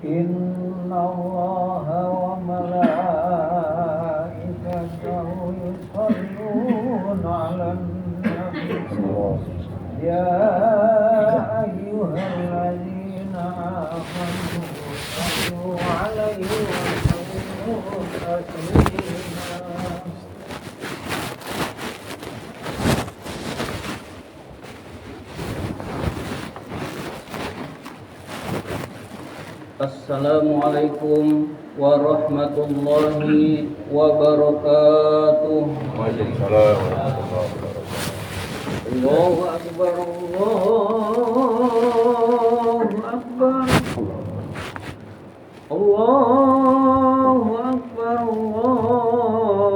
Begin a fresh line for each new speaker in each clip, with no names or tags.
Inna Allaha wa malaikatahu yusalluna 'alan nabi ya ayyuhalladzina amanu sallu 'alaihi wa sallimu taslima.
Assalamualaikum warahmatullahi wabarakatuh.
Waalaikumsalam warahmatullahi wabarakatuh.
Allahu akbar, Allahu akbar. Allahu akbar, Allahu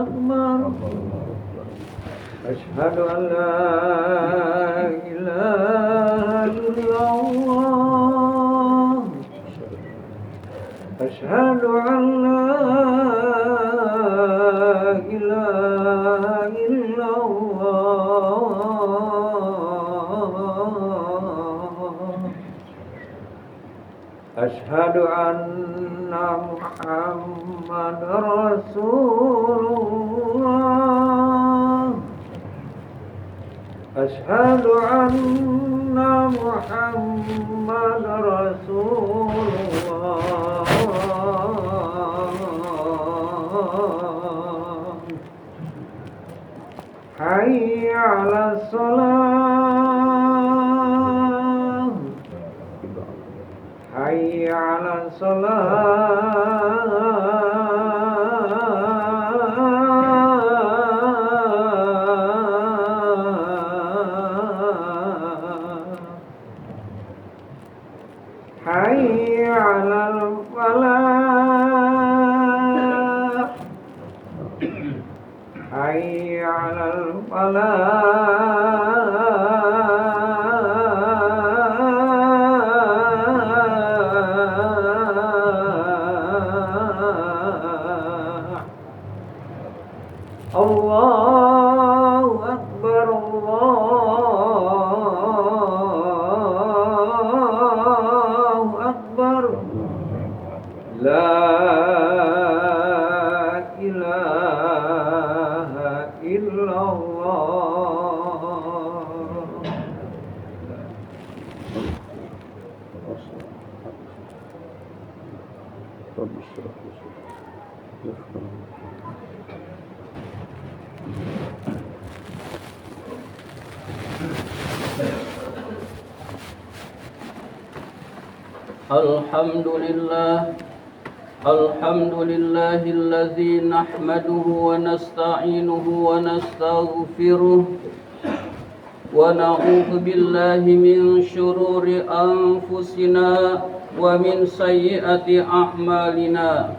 akbar. Asyhadu an la أشهد أن لا إله إلا الله أشهد أن محمد رسول الله أشهد أن محمد رسول الله حي على الصلاة حي على حي على الفلاح حي على الفلاح الله أكبر الله أكبر لا إله إلا الله. Alhamdulillahilladzi nahmaduhu wa nasta'inuhu wa nastaghfiruh wa na'udzu billahi min syururi anfusina wa min sayyiati a'malina.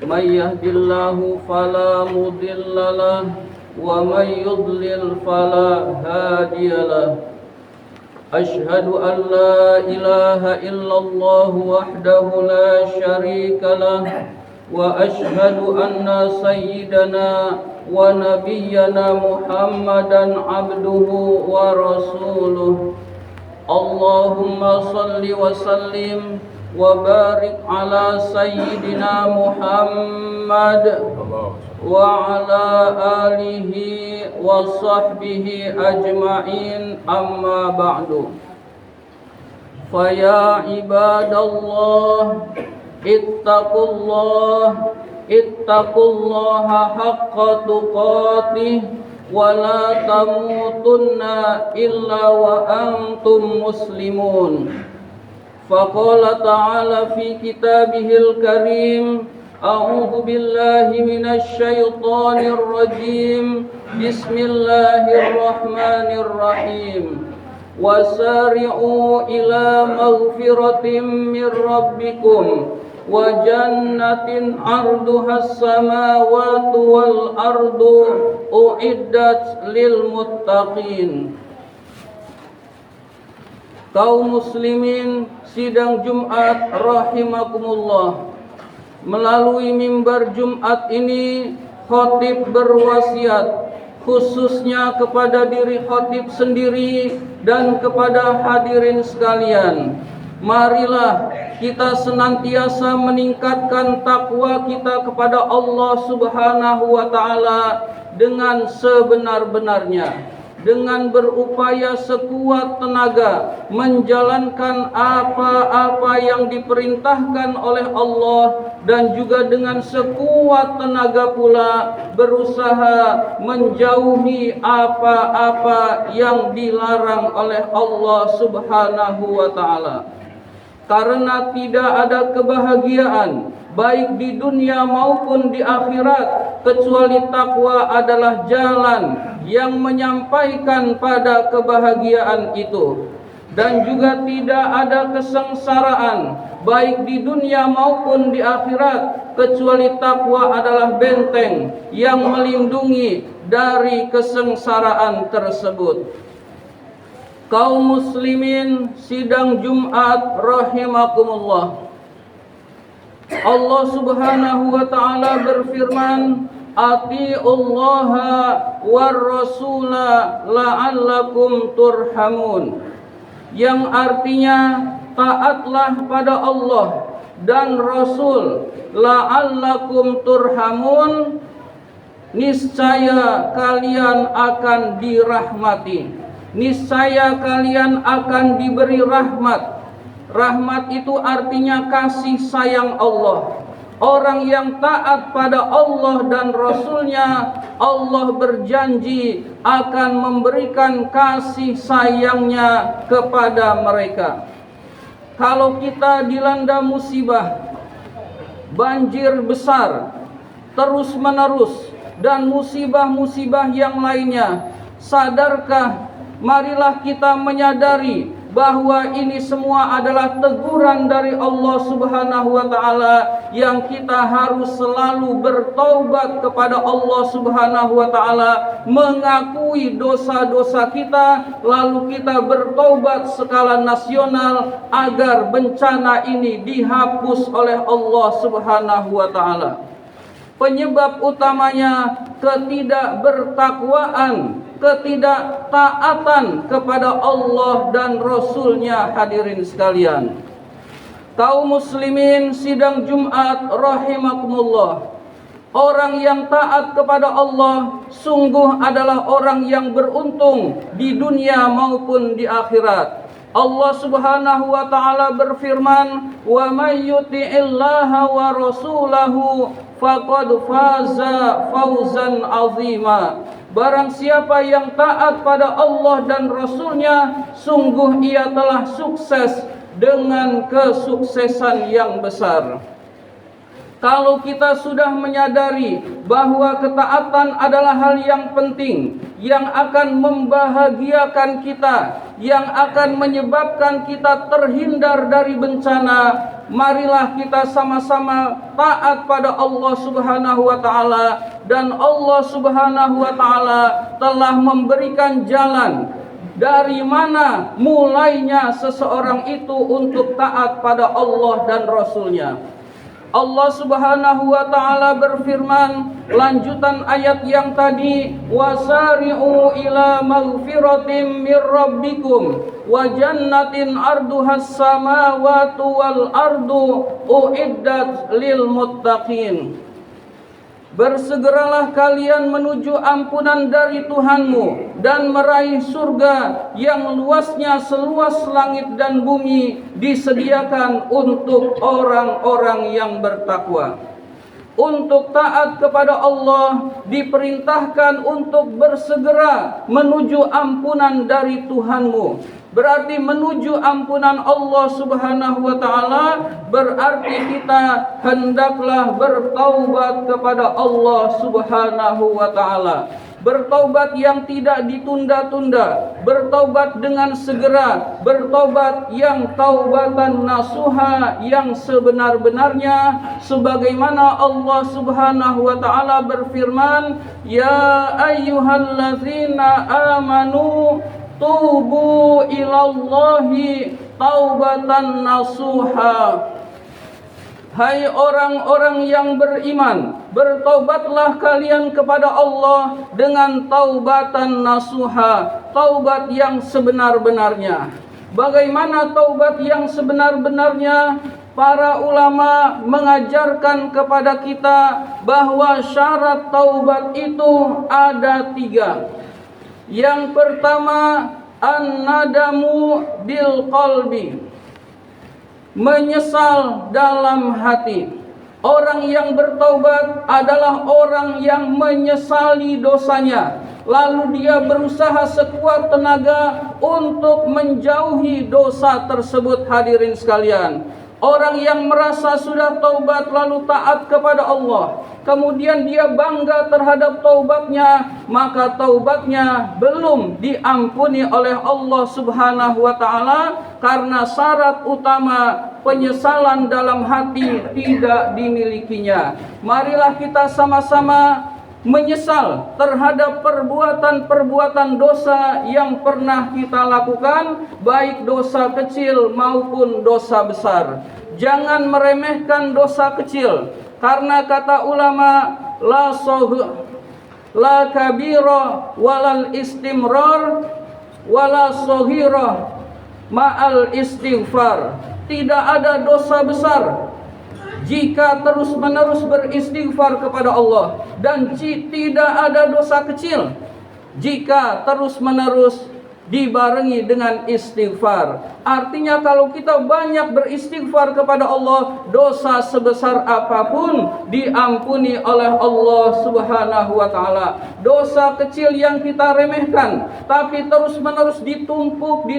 May yahdihillahu fala mudilla lahu wa may yudlil fala hadiyalah. Ashhadu an la ilaha illallah wahdahu la syarika lah wa ashhadu anna sayyidana wa nabiyyana Muhammadan abduhu wa rasuluh. Allahumma salli wa sallim wa barik ala sayyidina Muhammad wa ala alihi wa sahbihi ajma'in, amma ba'du. Faya ibadallah ittaqullaha haqqa tuqatih wa la tamutunna illa wa antum muslimun. Faqala ta'ala fi kitabihil karim, a'udzu billahi minasy syaithanir rajim. Bismillahirrahmanirrahim. wasari'u ila maghfiratin min rabbikum wa jannatin 'arduhas samawati wal ardu uiddat lil muttaqin. Kaum muslimin sidang Jumat rahimakumullah, melalui mimbar Jumat ini khatib berwasiat khususnya kepada diri khatib sendiri dan kepada hadirin sekalian. Marilah kita senantiasa meningkatkan takwa kita kepada Allah Subhanahu wa taala dengan sebenar-benarnya, dengan berupaya sekuat tenaga menjalankan apa-apa yang diperintahkan oleh Allah, dan juga dengan sekuat tenaga pula berusaha menjauhi apa-apa yang dilarang oleh Allah Subhanahu wa taala. Karena tidak ada kebahagiaan baik di dunia maupun di akhirat kecuali takwa adalah jalan yang menyampaikan pada kebahagiaan itu. Dan juga tidak ada kesengsaraan baik di dunia maupun di akhirat kecuali takwa adalah benteng yang melindungi dari kesengsaraan tersebut. Kaum muslimin sidang Jumat rahimakumullah, Allah Subhanahu wa taala berfirman, atiullaha war rasula la'allakum turhamun, yang artinya taatlah pada Allah dan Rasul, la'allakum turhamun, niscaya kalian akan dirahmati, niscaya kalian akan diberi rahmat. Rahmat itu artinya kasih sayang Allah. Orang yang taat pada Allah dan Rasulnya, Allah berjanji akan memberikan kasih sayangnya kepada mereka. Kalau kita dilanda musibah, banjir besar, terus menerus, dan musibah-musibah yang lainnya, sadarkah, marilah kita menyadari bahwa ini semua adalah teguran dari Allah Subhanahu wa taala, yang kita harus selalu bertaubat kepada Allah Subhanahu wa taala, mengakui dosa-dosa kita, lalu kita bertaubat skala nasional agar bencana ini dihapus oleh Allah Subhanahu wa taala. Penyebab utamanya ketidakbertakwaan, ketidaktaatan kepada Allah dan Rasulnya, hadirin sekalian. Kaum muslimin sidang Jumat rahimakumullah, orang yang taat kepada Allah sungguh adalah orang yang beruntung di dunia maupun di akhirat. Allah Subhanahu wa taala berfirman, "Wa may yuti'illaha wa rasulahu faqad faza fawzan 'azima." Barang siapa yang taat pada Allah dan Rasulnya, sungguh ia telah sukses dengan kesuksesan yang besar. Kalau kita sudah menyadari bahwa ketaatan adalah hal yang penting, yang akan membahagiakan kita, yang akan menyebabkan kita terhindar dari bencana, marilah kita sama-sama taat pada Allah Subhanahu wa taala, dan Allah Subhanahu wa taala telah memberikan jalan dari mana mulainya seseorang itu untuk taat pada Allah dan Rasulnya. Allah Subhanahu wa taala berfirman, lanjutan ayat yang tadi, wasari'u ila maghfiratin mir rabbikum wa jannatin arduhas samawati wal ardu uiddat lil muttaqin. Bersegeralah kalian menuju ampunan dari Tuhanmu dan meraih surga yang luasnya seluas langit dan bumi, disediakan untuk orang-orang yang bertakwa. Untuk taat kepada Allah diperintahkan untuk bersegera menuju ampunan dari Tuhanmu. Berarti menuju ampunan Allah Subhanahu wa taala berarti kita hendaklah bertaubat kepada Allah Subhanahu wa taala. bertaubat yang tidak ditunda-tunda, bertaubat dengan segera, bertaubat yang taubatan nasuha yang sebenar-benarnya, sebagaimana Allah Subhanahu wa taala berfirman, ya ayyuhallazina amanu tubu ilallahi taubatan nasuha. Hai orang-orang yang beriman, bertaubatlah kalian kepada Allah dengan taubatan nasuha, taubat yang sebenar-benarnya. Bagaimana taubat yang sebenar-benarnya? Para ulama mengajarkan kepada kita bahwa syarat taubat itu ada 3. Yang pertama, an-nadamu bil qalbi, menyesal dalam hati. Orang yang bertaubat adalah orang yang menyesali dosanya, lalu dia berusaha sekuat tenaga untuk menjauhi dosa tersebut. Hadirin sekalian, orang yang merasa sudah taubat lalu taat kepada Allah, kemudian dia bangga terhadap taubatnya, maka taubatnya belum diampuni oleh Allah Subhanahu wa taala, karena syarat utama penyesalan dalam hati tidak dimilikinya. Marilah kita sama-sama menyesal terhadap perbuatan-perbuatan dosa yang pernah kita lakukan, baik dosa kecil maupun dosa besar. Jangan meremehkan dosa kecil, karena kata ulama, la kabira walal istimrar wala soghira ma'al istighfar. Tidak ada dosa besar jika terus-menerus beristighfar kepada Allah, dan tidak ada dosa kecil jika terus-menerus dibarengi dengan istighfar. Artinya kalau kita banyak beristighfar kepada Allah, dosa sebesar apapun diampuni oleh Allah Subhanahu wa taala. Dosa kecil yang kita remehkan tapi terus-menerus ditumpuk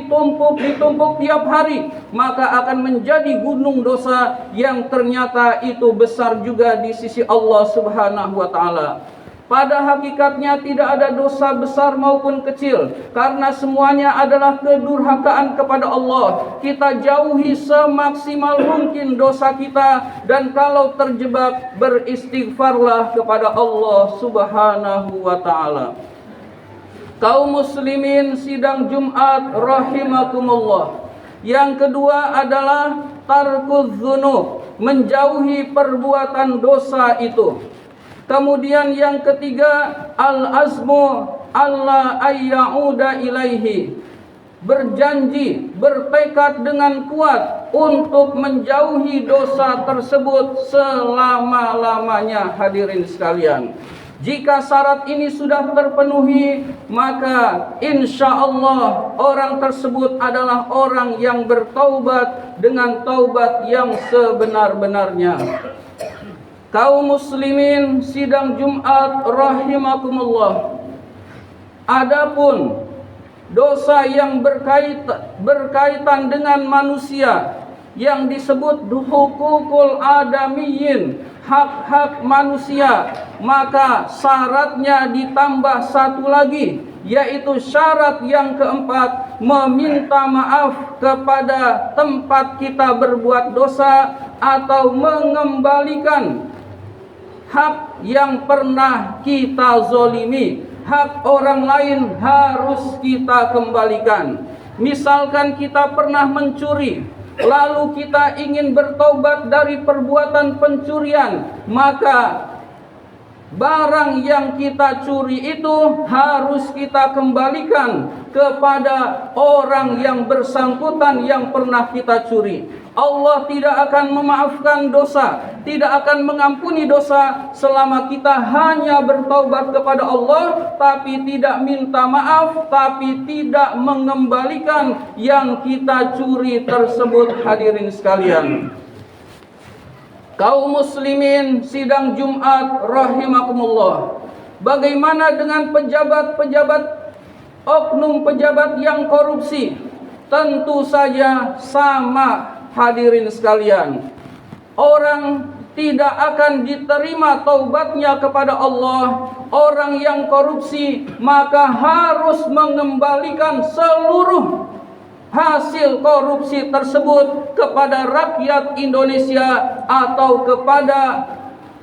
tiap hari, maka akan menjadi gunung dosa yang ternyata itu besar juga di sisi Allah Subhanahu wa taala. Pada hakikatnya tidak ada dosa besar maupun kecil, karena semuanya adalah kedurhakaan kepada Allah. Kita jauhi semaksimal mungkin dosa kita, dan kalau terjebak, beristighfarlah kepada Allah Subhanahu wa taala. Kaum muslimin sidang Jumat rahimakumullah. Yang kedua adalah tarkuz dzunub, menjauhi perbuatan dosa itu. Kemudian yang ketiga, al-azmu alla ayyauda ilaihi, berjanji, bertekad dengan kuat untuk menjauhi dosa tersebut selama-lamanya. Hadirin sekalian, jika syarat ini sudah terpenuhi, maka insya Allah orang tersebut adalah orang yang bertaubat dengan taubat yang sebenar-benarnya. Kaum muslimin sidang Jumat rahimakumullah. Adapun dosa yang berkaitan dengan manusia yang disebut hukukul adamiyyin, hak-hak manusia, maka syaratnya ditambah satu lagi, yaitu syarat yang keempat, meminta maaf kepada tempat kita berbuat dosa atau mengembalikan hak yang pernah kita zolimi. Hak orang lain harus kita kembalikan. Misalkan kita pernah mencuri, lalu kita ingin bertobat dari perbuatan pencurian, maka barang yang kita curi itu harus kita kembalikan kepada orang yang bersangkutan yang pernah kita curi. Allah tidak akan memaafkan dosa, tidak akan mengampuni dosa selama kita hanya bertaubat kepada Allah, tapi tidak minta maaf, tapi tidak mengembalikan yang kita curi tersebut. Hadirin sekalian, kaum muslimin sidang Jumat rahimakumullah. Bagaimana dengan pejabat-pejabat, oknum pejabat yang korupsi? Tentu saja sama. Hadirin sekalian, orang tidak akan diterima taubatnya kepada Allah. Orang yang korupsi maka harus mengembalikan seluruh hasil korupsi tersebut kepada rakyat Indonesia atau kepada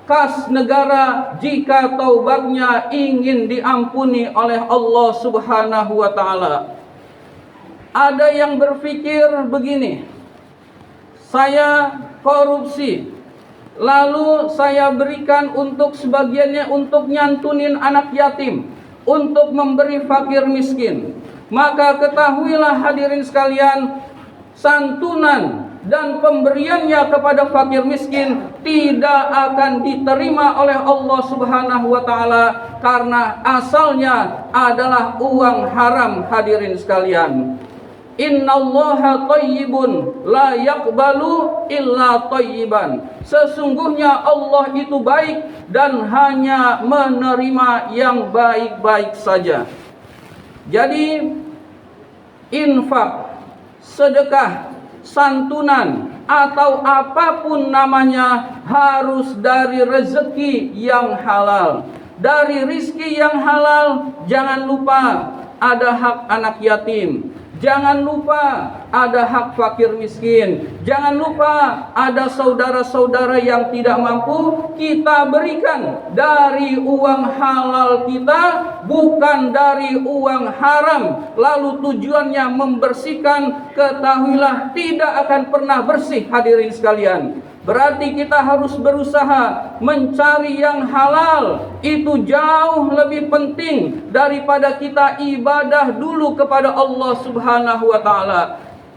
kas negara jika taubatnya ingin diampuni oleh Allah Subhanahu wa taala. Ada yang berpikir begini, saya korupsi, lalu saya berikan untuk sebagiannya untuk nyantunin anak yatim, untuk memberi fakir miskin. Maka ketahuilah hadirin sekalian, santunan dan pemberiannya kepada fakir miskin tidak akan diterima oleh Allah Subhanahu wa taala karena asalnya adalah uang haram. Hadirin sekalian, innallaha thayyibun la yaqbalu illa thayyiban. Sesungguhnya Allah itu baik dan hanya menerima yang baik-baik saja. Jadi infak, sedekah, santunan atau apapun namanya harus dari rezeki yang halal. Dari rizki yang halal, jangan lupa ada hak anak yatim. Jangan lupa ada hak fakir miskin. Jangan lupa ada saudara-saudara yang tidak mampu, kita berikan dari uang halal kita, bukan dari uang haram. Lalu tujuannya membersihkan, ketahuilah tidak akan pernah bersih. Hadirin sekalian, berarti kita harus berusaha mencari yang halal. Itu jauh lebih penting daripada kita ibadah dulu kepada Allah Subhanahu wa taala.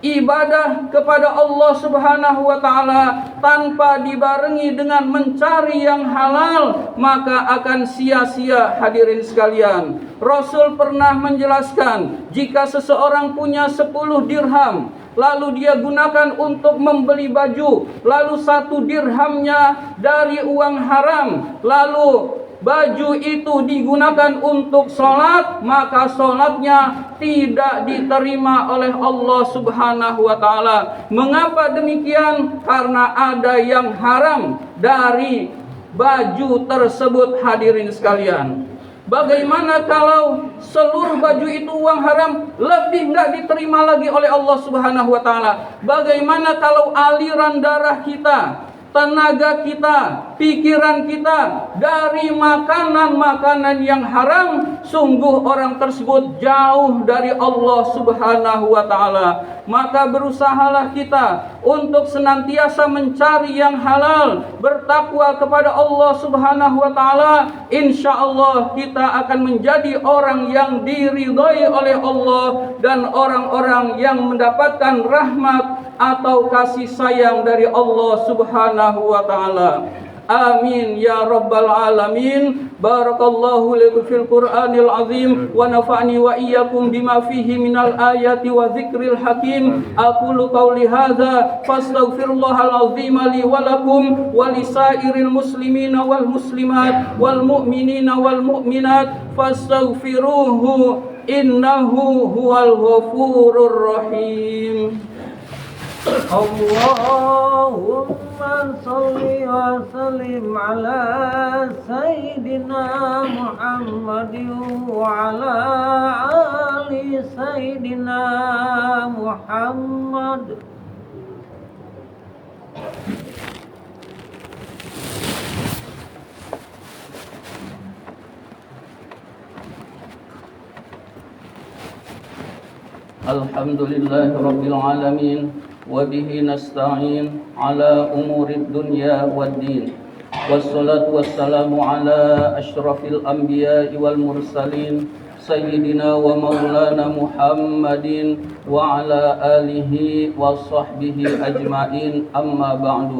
Ibadah kepada Allah Subhanahu wa taala tanpa dibarengi dengan mencari yang halal, maka akan sia-sia. Hadirin sekalian, Rasul pernah menjelaskan, jika seseorang punya 10 dirham lalu dia gunakan untuk membeli baju, lalu 1 dirhamnya dari uang haram, lalu baju itu digunakan untuk sholat, maka sholatnya tidak diterima oleh Allah Subhanahu wa taala. Mengapa demikian? Karena ada yang haram dari baju tersebut. Hadirin sekalian, bagaimana kalau seluruh baju itu uang haram, lebih nggak diterima lagi oleh Allah Subhanahu wa taala? Bagaimana kalau aliran darah kita, tenaga kita, pikiran kita dari makanan-makanan yang haram? Sungguh orang tersebut jauh dari Allah Subhanahu wa taala. Maka berusahalah kita untuk senantiasa mencari yang halal, bertakwa kepada Allah Subhanahu wa taala. Insyaallah kita akan menjadi orang yang diridhai oleh Allah dan orang-orang yang mendapatkan rahmat atau kasih sayang dari Allah Subhanahu wa taala. Amin ya rabbal alamin. Barakallahu lakum fil Qur'anil azim wa nafa'ni wa iyyakum bima fihi minal ayati wa dzikril hakim. Aqulu qawli hadza fastaghfirullahal azim li wa lakum wa lisairil muslimina wal muslimat wal mu'minina wal mu'minat fastaghfiruhu innahu huwal ghafurur rahim.
Allahumma salli wa sallim ala Sayyidina Muhammadin wa ala ali Sayyidina Muhammad.
Alhamdulillahi rabbil alamin. وبه نستعين على أمور الدنيا والدين والصلاة والسلام على أشرف الأنبياء والمرسلين سيدنا ومولانا محمد وعلى آله وصحبه أجمعين. أما بعد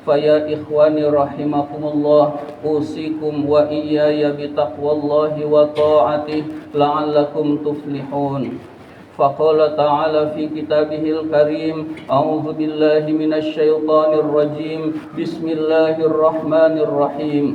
فيا إخواني رحمكم الله أوصيكم وإياي بتقوى الله وطاعته لعلكم تفلحون. فقال تعالى في كتابه الكريم أعوذ بالله من الشيطان الرجيم بسم الله الرحمن الرحيم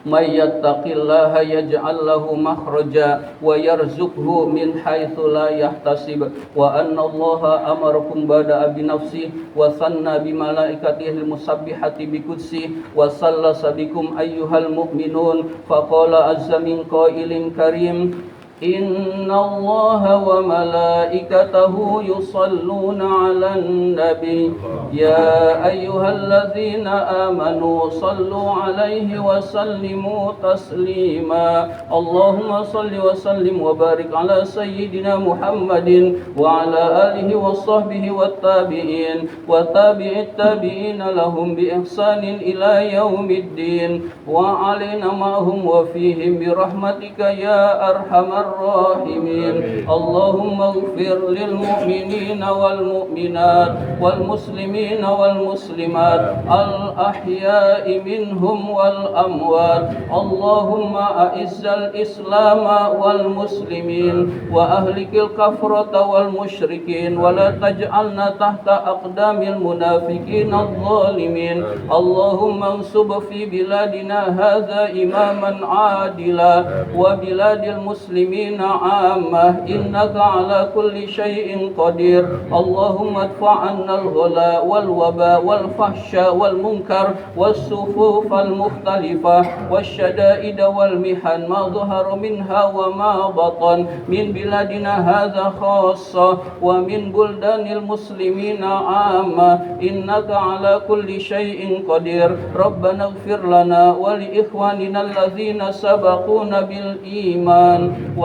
may yattaqillaha yaj'al lahu makhraja wa yarzuqhu min haitsu la yahtasib wa anna Allaha amarakum bada'a bi nafsi wa sanna bi malaikatihi musabbihati bi qudsi wa sallasa bikum ayyuhal mu'minun faqala azza min qailin karim Inna Allah wa malaikatahu yusalluna ala nabi Ya ayyuhalladzina amanu sallu alaihi wa sallimu taslima Allahumma salli wa sallim wa barik ala sayyidina Muhammadin wa ala alihi wa sahbihi wa tabi'in wa tabi'it tabi'ina lahum bi ihsanin ila yaumiddin wa alina ma'hum wa fihim bi rahmatika ya arhamar الراحمين اللهم اغفر للمؤمنين والمؤمنات والمسلمين والمسلمات الأحياء منهم والأموات اللهم أعز الإسلام والمسلمين وأهلك الكفرة والمشركين ولا تجعلنا تحت أقدام المنافقين الظالمين اللهم انصب في بلادنا هذا إماما عادلا وبلاد المسلمين عامة إنك على كل شيء قدير اللهم ادفع عنا الغلاء والوباء والفحشاء والمنكر والصفوف المختلفة والشدائد والمحن ما ظهر منها وما بطن من بلادنا هذا خاصة ومن بلدان المسلمين عامة إنك على كل شيء قدير ربنا اغفر لنا ولإخواننا الذين سبقونا بالإيمان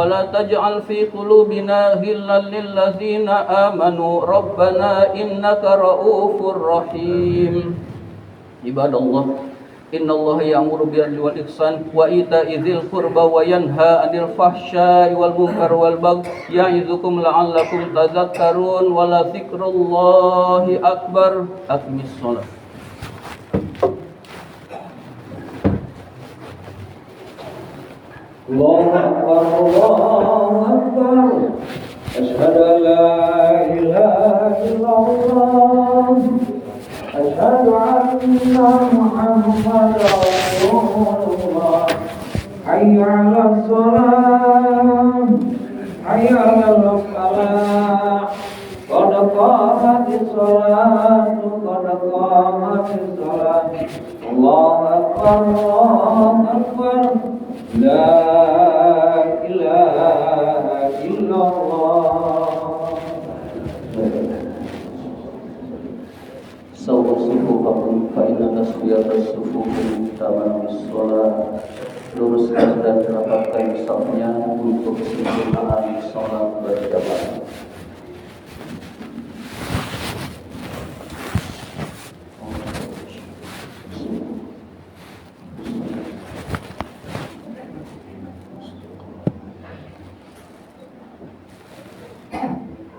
ولا تجعل في قلوبنا غلا للذين آمنوا ربنا إنك رؤوف رحيم عباد الله إن الله يأمر بالعدل والإحسان وإيتاء ذي القربى وينهى عن الفحشاء والمنكر والبغي يعظكم لعلكم تذكرون ولذكر الله أكبر أقم الصلاة
الله أكبر الله أكبر أشهد أن لا إله إلا الله أشهد أن محمدا رسول الله حي على الصلاة حي على الفلاح قد قامت الصلاة قد قامت الصلاة الله أكبر الله أكبر لا إله إلا الله
سووا صفوفكم فإن تسوية الصفوف من تمام الصلاة luruskan dan rapatkan safnya untuk sempurnaan salat berjamaah.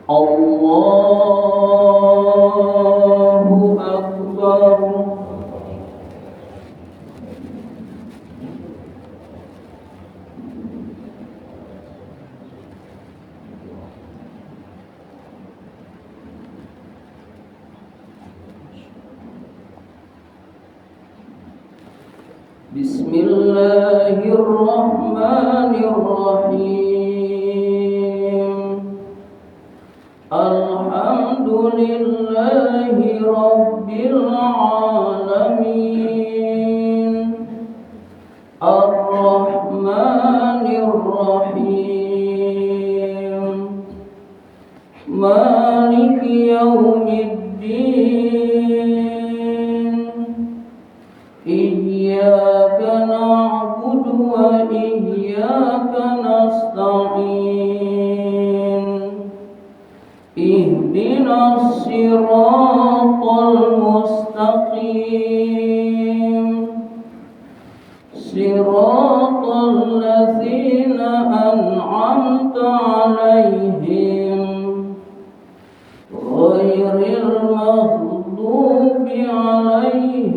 Allahu Akbar. Bismillahirrahmanirrahim. Alhamdulillahi Rabbil Alamin Ar-Rahmanir-Rahim Maliki Yawmiddin Iyyaka na'budu wa iyyaka nasta'in Ihdinas siratal mustaqim Siratal ladzina an'amta 'alaihim ghairil maghdubi 'alaihim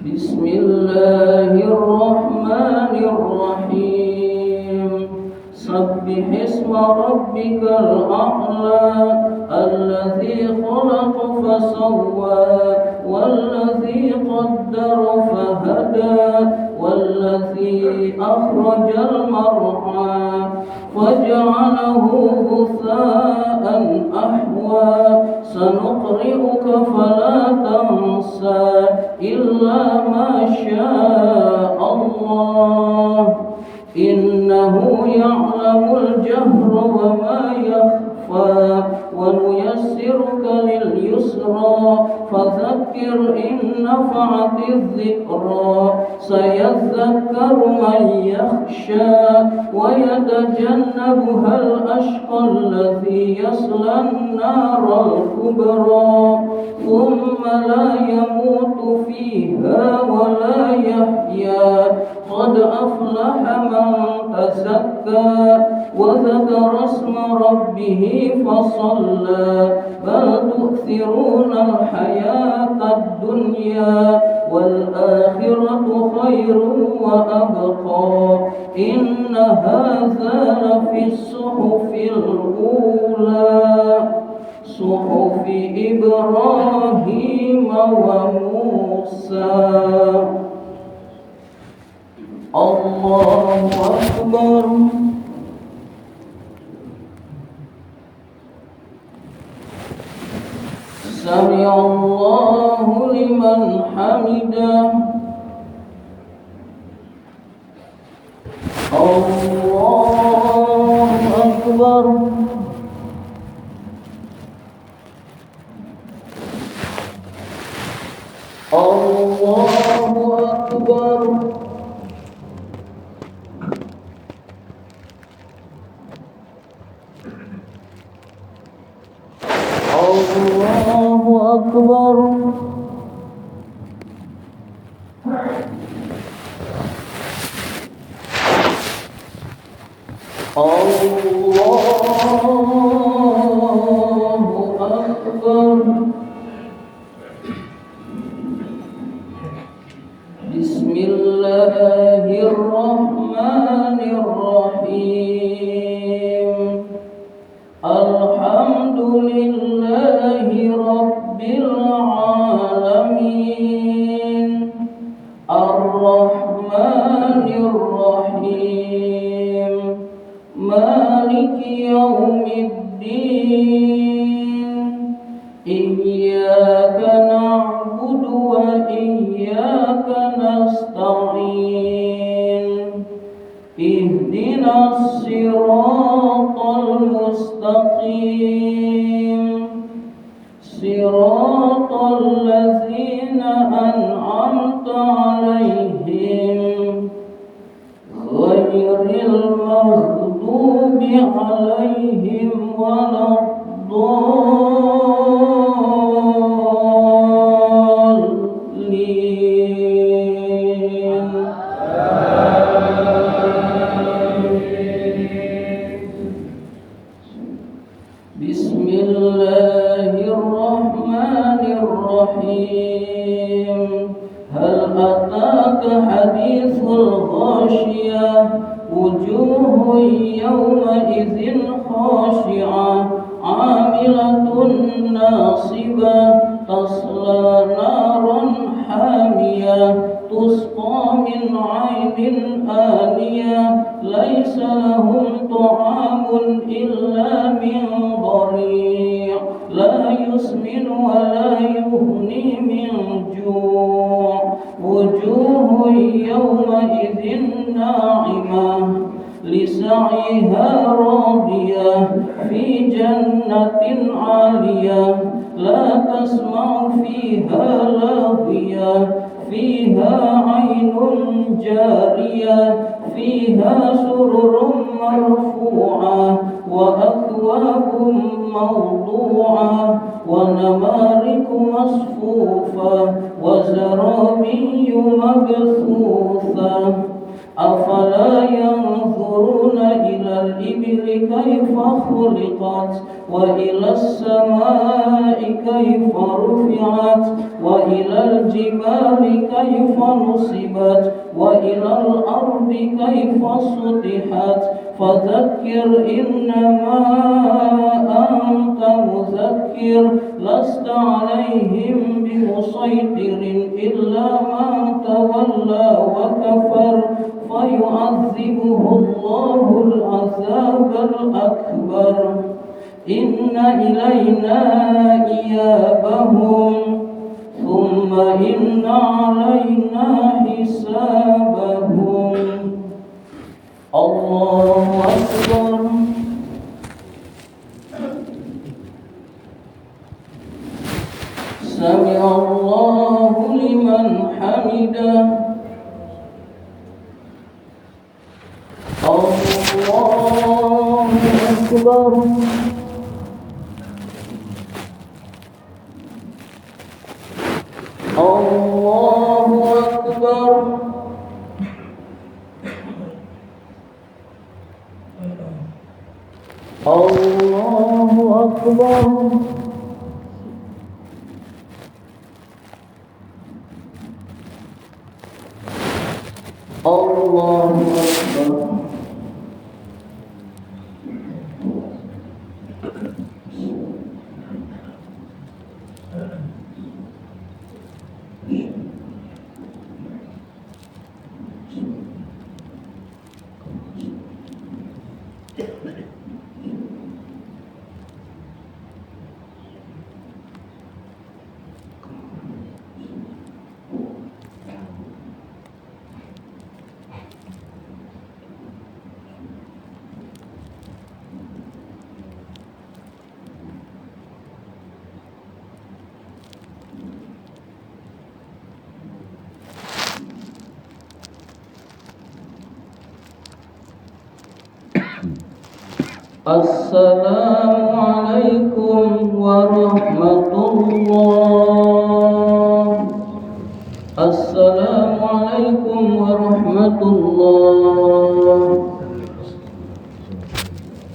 Bismillahirrahmanirrahim فسوى والذي قدر فهدى والذي أخرج المرعى فجعله غثاء أحوى سنقرئك فلا تنسى إلا ما شاء الله إنه يعلم الجهر وما يخفى ونيسرك لليسرى فذكر إن نفعت الذكرى سيذكر من يخشى ويتجنبها الأشقى الذي يصلى النار الكبرى ثم لا يموت فيها ولا يحيا قد أفلح من تزكى وذكر اسم ربه فصلى بل تؤثرون الحياة الدنيا والآخرة خير وأبقى إن هذا لفي الصحف الأولى صحف إبراهيم وموسى. الله أكبر. سمع الله لمن حمده. الله أكبر. الله أكبر. الله أكبر. الله أكبر. بسم الله الرحمن الرحيم الحمد لله رب العالمين الرحمن الرحيم مالك يوم الدين إياك نعبد وإياك نستعين اهدنا الصراط المستقيم صراط الذين أنعمت عليهم غير المغضوب عليهم ولا الضالين. بسم الله الرحمن الرحيم هل أتاك حديث الغاشية وجوه يومئذ خاشعة عاملة ناصبة تصلى نارا حامية تسقى من عين آنية ليس لهم طعام إلا من ضريع لا يسمن ولا يغني من جوع وجوه يومئذ ناعمة لسعيها راضية في جنة عالية لا تسمع فيها لاغية فيها عين جارية فيها سرر مرفوعة وأكواب موضوعة ونمارق مصفوفة وزرابي مبثوثة أفلا ينظرون إلى الإبل كيف خلقت وإلى السماء كيف رفعت وإلى الجبال كيف نصبت
وإلى الأرض كيف سطحت فذكر إنما أنت مذكر لست عليهم بمسيطر إلا من تولى وكفر فيعذبه الله العذاب الأكبر إن إلينا إيابهم ثم إن علينا حسابهم الله أكبر سمع الله لمن حمده الله أكبر الله أكبر الله أكبر الله أكبر Assalamualaikum warahmatullah. Assalamualaikum warahmatullah.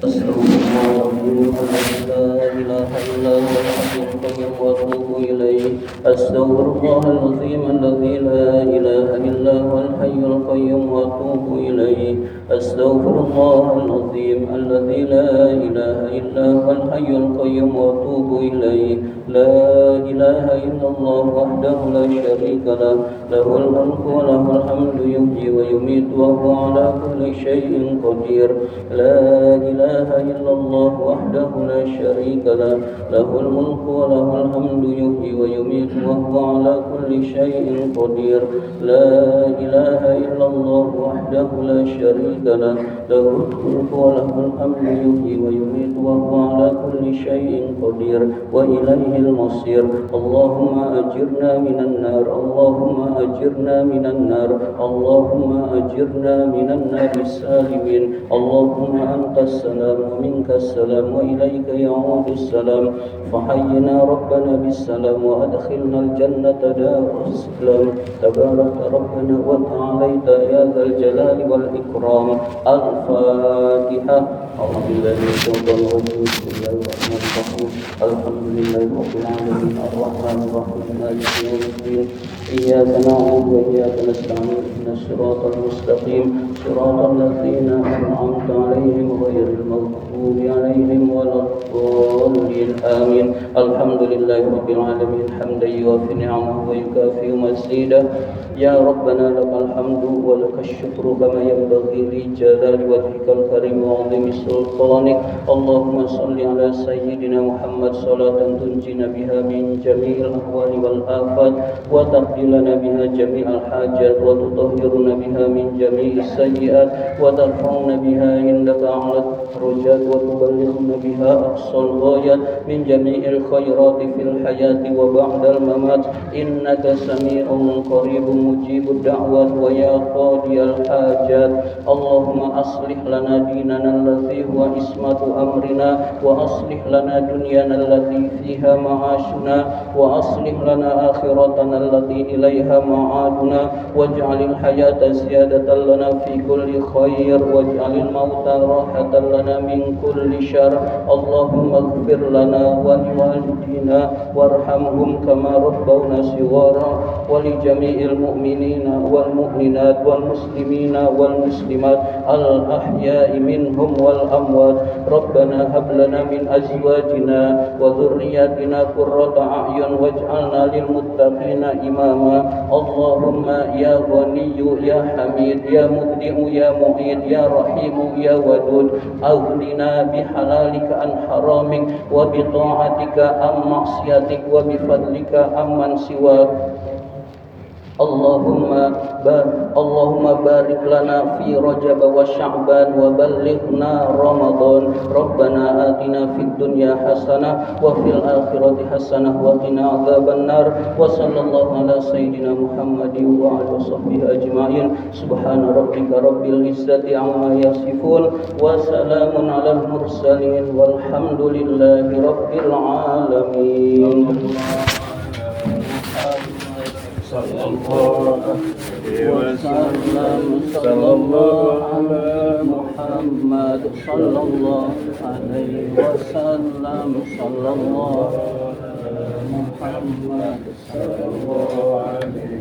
Astaghfirullahaladzim, la ilaha illallah al-hayyul qayyum wa atubu ilaih. Astaghfirullahaladzim, alladzi la ilaha illallah al-hayyul qayyum wa atubu ilaih. Astaghfirullahaladzim, alladzi la ilaha illallah al-hayyul qayyum wa atubu ilaih. La ilaha illallah wahdahu la syarika lah, lahul mulku wa lahul hamdu yuhyi wa yumiitu wa huwa ala kulli syai'in qadir. La ilaha illallah wahdahu la syarika lah, lahul mulku wa lahul hamdu yuhyi wa yumiitu wa huwa ala kulli syai'in qadir. La ilaha illallah wahdahu la syarika lah, lahul mulku wa lahul hamdu yuhyi wa yumiitu wa huwa ala kulli syai'in qadir. Wa ilaihil masir. Allahumma ajirna minan nar, Allahumma ajirna minan nar, Allahumma ajirna minan nar salimin. Allahumma antas salam wa minkas salam wa ilaika ya'udus salam. Fahayyina rabbana bis salam wa adkhilna al jannata darus salam. Tabarakta rabbana wa ta'alaita ya dzal jalali wal ikram. Al-Fatihah. A'udzubillahi minasyaitonir rajim. Bismillahirrahmanirrahim. Alhamdulillahi rabbil alamin arrahmanir rahim maliki yaumiddin. Iyyaka na'budu wa iyyaka nasta'in ihdinas siratal mustaqim siratal ladzina an'amta 'alaihim ghairil maghdubi 'alaihim waladdallin. Amin. Alhamdulillahi rabbil alamin hamdan yuwaffi ni'amahu wa yukafi mazidah. Ya Rabbana lakal hamdu wa lakash syukru kama yanbaghi li jalali wajhikal karim wa 'azimi sultanik. Allahumma shalli ala sayyidina Muhammad salatan tunjina biha min jami'il ahwali wal afat wa taqdilana biha jami'al hajat wa tutahhiruna biha min jami'is sayyi'at wa tarfa'una biha indaka 'ala darajat wa tuballighuna biha aqsal ghayat min jami'il khairati fil hayati wa ba'dal mamat. Innaka sami'un qaribun mujibud da'wat wa ya qadiyal hajat. Allahumma aslih lana dinana alladhi huwa ismatu amrina wa aslih lana dunyana allati fiha ma'ashuna wa aslih lana akhiratana allati ilaiha ma'aduna waj'alil hayata ziyadatan lana fi kulli khair waj'alil mauta rahatan لنا من كل شر اللهم اغفر لنا ولوالدينا وارحمهم كما ربونا صغارا ولجميع المؤمنين والمؤمنات والمسلمين والمسلمات الأحياء منهم والأموات ربنا هب لنا من أزواجنا وذرياتنا قرة أعين واجعلنا للمتقين إماما اللهم يا غني يا حميد يا مبدئ يا معيد يا رحيم يا ودود أغننا بحلالك عن حرامك وبطاعتك عن معصيتك وبفضلك عمن سواك اللهم بارك لنا في رجب وشعبان وبلغنا رمضان ربنا آتنا في الدنيا حسنة وفي الآخرة حسنة وقنا عذاب النار وصلى الله على سيدنا محمد وعلى وصحبه أجمعين سبحان ربك رب العزة عما يصفون وسلام على المرسلين والحمد لله رب العالمين sallallahu alaihi wasallam sallallahu ala Muhammad sallallahu alaihi wasallam sallallahu ala Muhammad sallallahu alaihi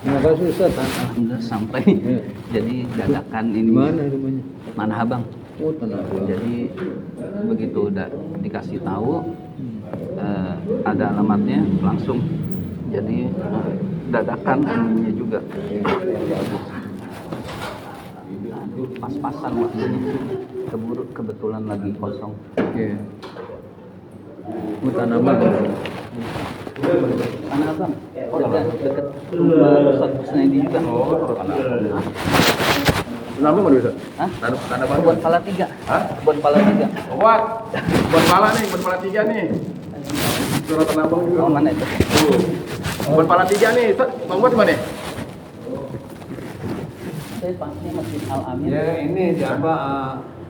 Terima kasih Ustaz.
Alhamdulillah sampai.
Ya.
Jadi dadakan ini.
Mana rumahnya?
Mana Abang?
Oh, Tanah Abang.
Jadi begitu udah dikasih tahu ada alamatnya langsung. Jadi dadakan ininya juga. Pas-pasan waktunya. Keburu kebetulan lagi kosong.
Iya. Oh, Tanah Abang.
Tanah Abang. Dekat rumah Ustaz Kusnaidi juga.
Oh, Tanah Abang. Nama mana Ustaz?
Hah?
Tanah Abang.
Kebun Pala 3.
Hah?
Kebun Pala 3.
Buat pala nih, buat pala 3 nih. Surat Tanah Abang juga.
Oh, mana itu?
Buat pala 3 nih, Ustaz. Bang buat mana?
saya pasnya Masjid Al Amin.
Ya ini di apa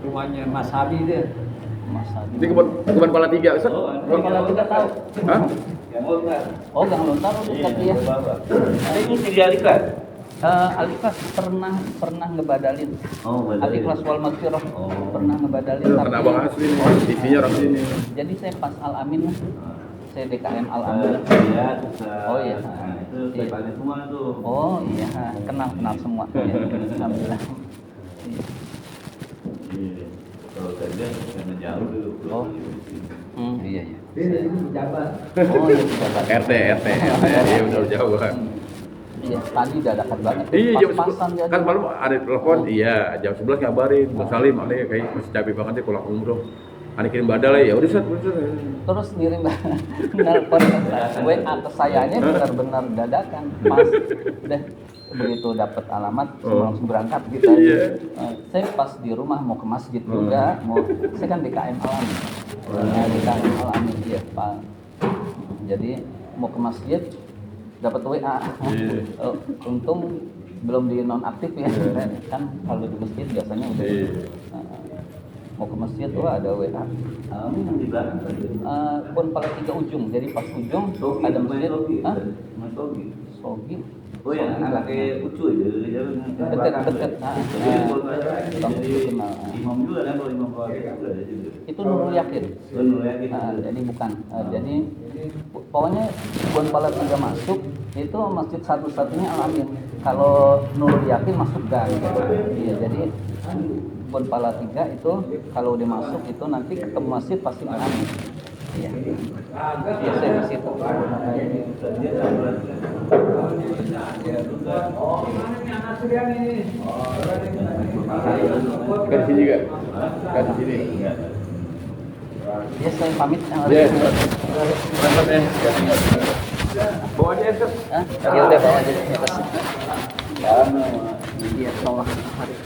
rumahnya Mas Habi deh.
Mas Hadi.
Ini kebun pala 3, Ustaz.
Kebun Pala 3 tahu.
Hah?
Oh, Gang Lontar udah dekat ya.
Ada ini tiga Aliklas.
Aliklas pernah ngebadalin.
Oh,
Aliklas wal Maghfirah pernah ngebadalin.
Karena abang asli nih, TV-nya orang sini.
Jadi saya pas Al Amin, saya DKM Al Amin.
Iya,
Oh iya.
Nah, itu tempatnya semua tuh.
Oh iya, kenal semua. Ya, alhamdulillah.
Iya. Kalau kerja karena jauh dulu.
Oh. Iya iya.
Dia ini pejabat.
Oh iya pejabat.
RT. Iya udah jauh.
Iya, tadi dadakan banget.
Iya, jam
Pas-pasan
11
jadi.
kan malam ada telepon, iya jam 11 ngabarin, Bang Salim, aneh kayak masih capek banget ya pulang umroh. Aneh kirim badal ya udah Ustaz.
Terus ngirim nelpon WA ke sayanya benar-benar dadakan. Pas udah begitu dapat alamat langsung berangkat gitu aja.
Iya.
Saya pas di rumah mau ke masjid juga, saya kan DKM Alam. Nah, DKM Alam iya, Pak. Jadi mau ke masjid dapat WA. Untung belum di nonaktif ya. Kan kalau di masjid biasanya udah. Mau ke masjid ada WA.
Ini yang di belakang tadi.
Kebun Pala 3 ujung. Jadi pas ujung ada masjid. Hah?
Mas Sogi.
Sogi.
Oh ya, anaknya Ucu aja.
Deket.
Imam juga kan, kalau imam keluarga juga ada juga.
Itu Nurul Yakin.
Nurul Yakin.
Jadi bukan. Jadi pokoknya Kebun Pala 3 masuk itu masjid satu-satunya Al Amin. Kalau Nurul Yakin masuk gang. Iya, jadi Kebun Pala 3 itu kalau udah masuk itu nanti ketemu masjid pasti Al Amin. Iya. Biasa di situ.
Kan di sini juga. Kan di sini.
Ya saya pamit.
Ya. Berangkat ya. Bawa aja Ustaz.
Ya udah bawa aja di atas. Iya, tolong hari.